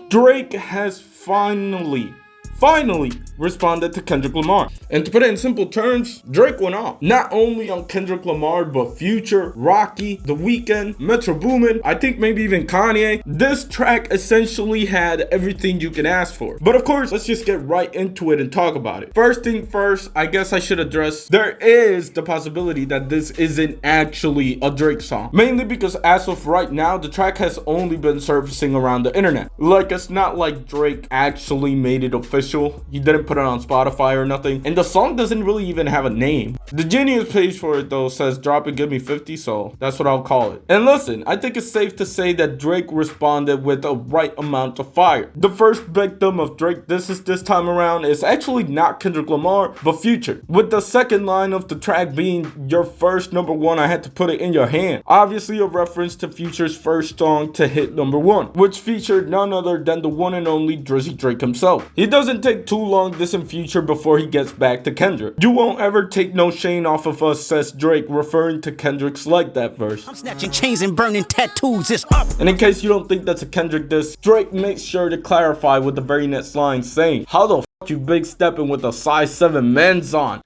Drake has finally responded to Kendrick Lamar. And to put it in simple terms, Drake went off. Not only on Kendrick Lamar, but Future, Rocky, The Weeknd, Metro Boomin, I think maybe even Kanye. This track essentially had everything you can ask for. But of course, let's just get right into it and talk about it. First thing first, I guess I should address, there is the possibility that this isn't actually a Drake song. Mainly because as of right now, the track has only been surfacing around the internet. Like, it's not like Drake actually made it official. He didn't put it on Spotify or nothing, and the song doesn't really even have a name. The Genius page for it though says drop and give me 50, so that's what I'll call it. And listen, I think it's safe to say that Drake responded with a right amount of fire. The first victim of Drake this time around is actually not Kendrick Lamar, but Future, with the second line of the track being your first #1, I had to put it in your hand. Obviously a reference to Future's first song to hit #1, which featured none other than the one and only Drizzy Drake himself. He doesn't take too long this in Future before he gets back to Kendrick. You won't ever take no shame off of us, says Drake, referring to Kendrick's like that verse. I'm snatching chains and burning tattoos, it's up. And in case you don't think that's a Kendrick diss, Drake makes sure to clarify with the very next line saying, how the you big stepping with a size 7 men's on.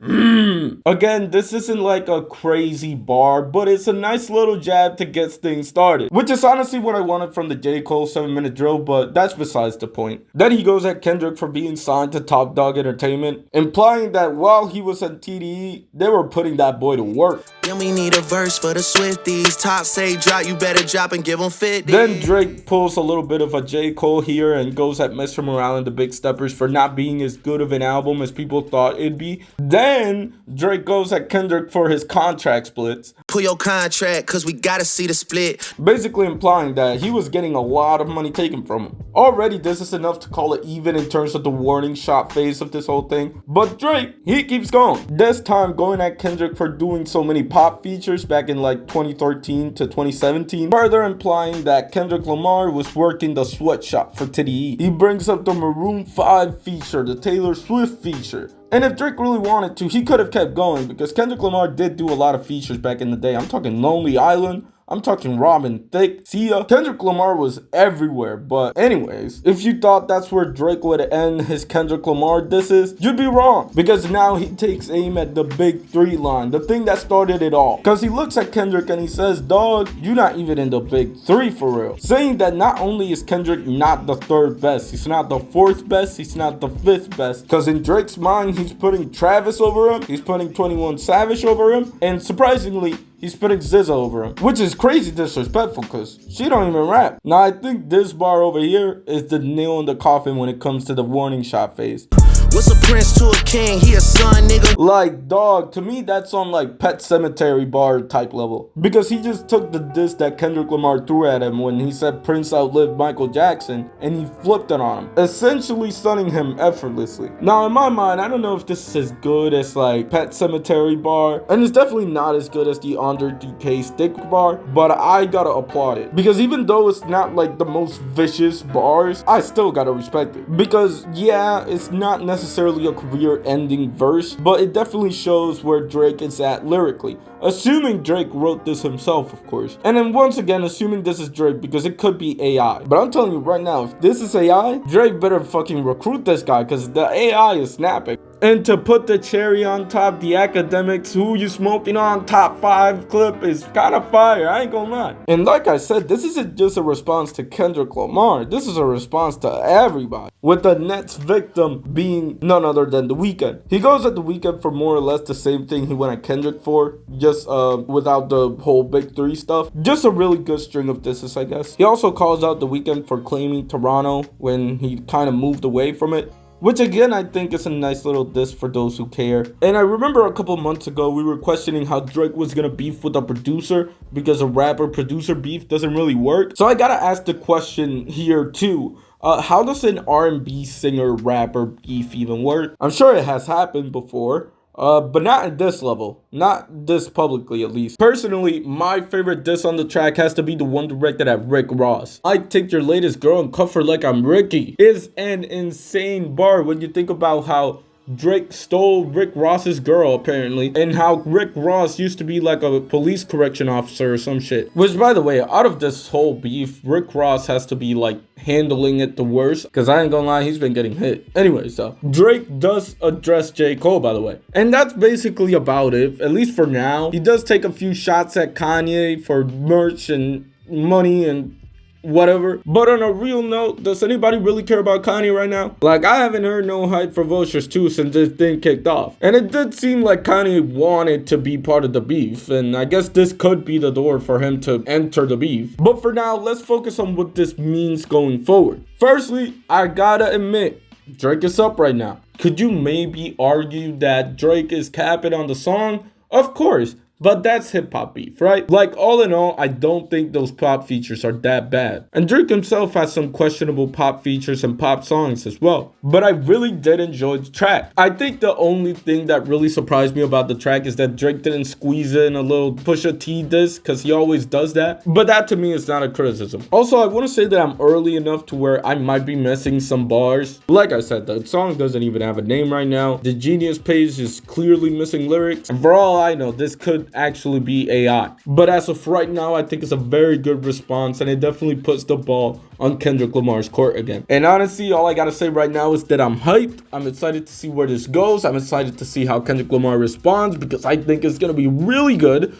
Again, this isn't like a crazy bar, but it's a nice little jab to get things started, which is honestly what I wanted from the J. Cole 7-minute drill, but that's besides the point. Then he goes at Kendrick for being signed to Top Dog Entertainment, implying that while he was at TDE, they were putting that boy to work. Then we need a verse for the Swifties. Top say drop, you better drop and give them 50. Then Drake pulls a little bit of a J. Cole here and goes at Mr. Morale and the Big Steppers for not being as good of an album as people thought it'd be. Then Drake goes at Kendrick for his contract splits. Pull your contract, cause we gotta see the split. Basically implying that he was getting a lot of money taken from him. Already this is enough to call it even in terms of the warning shot phase of this whole thing. But Drake, he keeps going. This time going at Kendrick for doing so many pop features back in like 2013 to 2017. Further implying that Kendrick Lamar was working the sweatshop for TDE. He brings up the Maroon 5 feature, the Taylor Swift feature. And if Drake really wanted to, he could have kept going because Kendrick Lamar did do a lot of features back in the day. I'm talking Lonely Island. I'm talking Robin Thicke, Sia. Kendrick Lamar was everywhere. But anyways, if you thought that's where Drake would end his Kendrick Lamar disses, you'd be wrong. Because now he takes aim at the big 3 line, the thing that started it all. Because he looks at Kendrick and he says, dog, you're not even in the big 3 for real. Saying that not only is Kendrick not the 3rd best, he's not the 4th best, he's not the 5th best. Because in Drake's mind, he's putting Travis over him, he's putting 21 Savage over him, and surprisingly, he's putting SZA over him, which is crazy disrespectful because she don't even rap. Now, I think this bar over here is the nail in the coffin when it comes to the warning shot phase. What's a prince to a king? He a son, nigga. Like, dog, to me, that's on like Pet Cemetery bar type level. Because he just took the diss that Kendrick Lamar threw at him when he said Prince outlived Michael Jackson and he flipped it on him, essentially stunning him effortlessly. Now, in my mind, I don't know if this is as good as like Pet Cemetery bar, and it's definitely not as good as the Under DK Stick bar, but I gotta applaud it. Because even though it's not like the most vicious bars, I still gotta respect it. Because yeah, it's not necessarily a career-ending verse, but it definitely shows where Drake is at lyrically. Assuming Drake wrote this himself, of course. And then once again, assuming this is Drake, because it could be AI. But I'm telling you right now, if this is AI, Drake better fucking recruit this guy, because the AI is snapping. And to put the cherry on top, the Academics Who You Smoking On top 5 clip is kind of fire, I ain't gonna lie. And like I said, this isn't just a response to Kendrick Lamar, this is a response to everybody. With the next victim being none other than The Weeknd. He goes at The Weeknd for more or less the same thing he went at Kendrick for, just without the whole big 3 stuff. Just a really good string of disses, I guess. He also calls out The Weeknd for claiming Toronto when he kind of moved away from it. Which again, I think is a nice little diss for those who care. And I remember a couple months ago, we were questioning how Drake was gonna beef with a producer because a rapper-producer beef doesn't really work. So I gotta ask the question here too. How does an R&B singer-rapper beef even work? I'm sure it has happened before. But not at this level, not this publicly at least. Personally, my favorite diss on the track has to be the one directed at Rick Ross. I take your latest girl and cuff her like I'm Ricky is an insane bar when you think about how Drake stole Rick Ross's girl, apparently, and how Rick Ross used to be like a police correction officer or some shit. Which, by the way, out of this whole beef, Rick Ross has to be like handling it the worst, because I ain't gonna lie, he's been getting hit. Anyway, so Drake does address J. Cole, by the way, and that's basically about it, at least for now. He does take a few shots at Kanye for merch and money and whatever. But on a real note, does anybody really care about Kanye right now? Like, I haven't heard no hype for Vultures 2 since this thing kicked off. And it did seem like Kanye wanted to be part of the beef, and I guess this could be the door for him to enter the beef. But for now, let's focus on what this means going forward. Firstly, I gotta admit, Drake is up right now. Could you maybe argue that Drake is capping on the song? Of course. But that's hip-hop beef, right? Like, all in all, I don't think those pop features are that bad. And Drake himself has some questionable pop features and pop songs as well. But I really did enjoy the track. I think the only thing that really surprised me about the track is that Drake didn't squeeze in a little Pusha T diss, because he always does that. But that to me is not a criticism. Also, I want to say that I'm early enough to where I might be missing some bars. Like I said, the song doesn't even have a name right now. The Genius page is clearly missing lyrics. And for all I know, this could actually be AI. But as of right now, I think it's a very good response, and it definitely puts the ball on Kendrick Lamar's court again. And honestly, all I gotta say right now is that I'm hyped. I'm excited to see where this goes. I'm excited to see how Kendrick Lamar responds, because I think it's gonna be really good.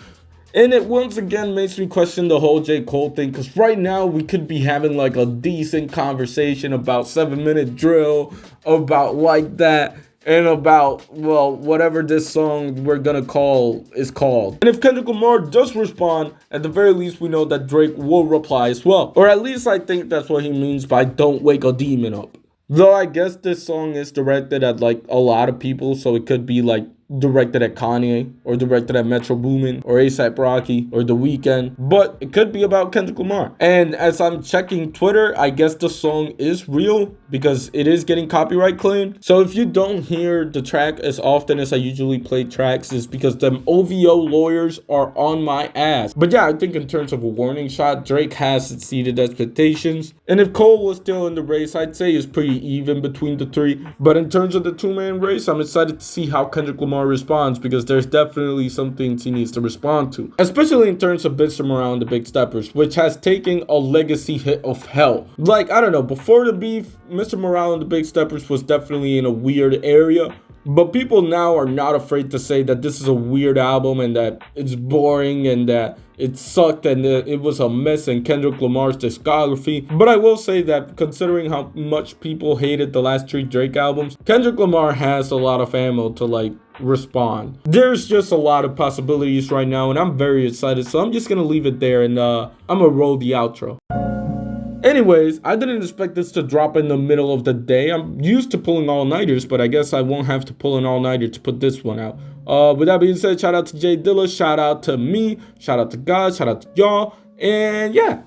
And it once again makes me question the whole J. Cole thing, because right now we could be having like a decent conversation about 7-minute drill, about like that, and about, well, whatever this song we're gonna call is called. And if Kendrick Lamar does respond, at the very least we know that Drake will reply as well. Or at least I think that's what he means by "don't wake a demon up." Though I guess this song is directed at like a lot of people, so it could be like directed at Kanye, or directed at Metro Boomin, or A$AP Rocky, or The Weeknd, but it could be about Kendrick Lamar. And as I'm checking Twitter, I guess the song is real, because it is getting copyright claimed. So if you don't hear the track as often as I usually play tracks, it's because them OVO lawyers are on my ass. But yeah, I think in terms of a warning shot, Drake has exceeded expectations. And if Cole was still in the race, I'd say it's pretty even between the three. But in terms of the two-man race, I'm excited to see how Kendrick Lamar responds, because there's definitely some things he needs to respond to, especially in terms of Mr. Morale and the Big Steppers, which has taken a legacy hit of hell. Like, I don't know, before the beef, Mr. Morale and the Big Steppers was definitely in a weird area, but people now are not afraid to say that this is a weird album, and that it's boring, and that it sucked, and it was a mess in Kendrick Lamar's discography. But I will say that considering how much people hated the last 3 Drake albums, Kendrick Lamar has a lot of ammo to like respond. There's just a lot of possibilities right now, and I'm very excited, so I'm just gonna leave it there, and I'm gonna roll the outro. Anyways, I didn't expect this to drop in the middle of the day. I'm used to pulling all-nighters, but I guess I won't have to pull an all-nighter to put this one out. With that being said, shout out to Jay Dilla, shout out to me, shout out to God, shout out to y'all, and yeah.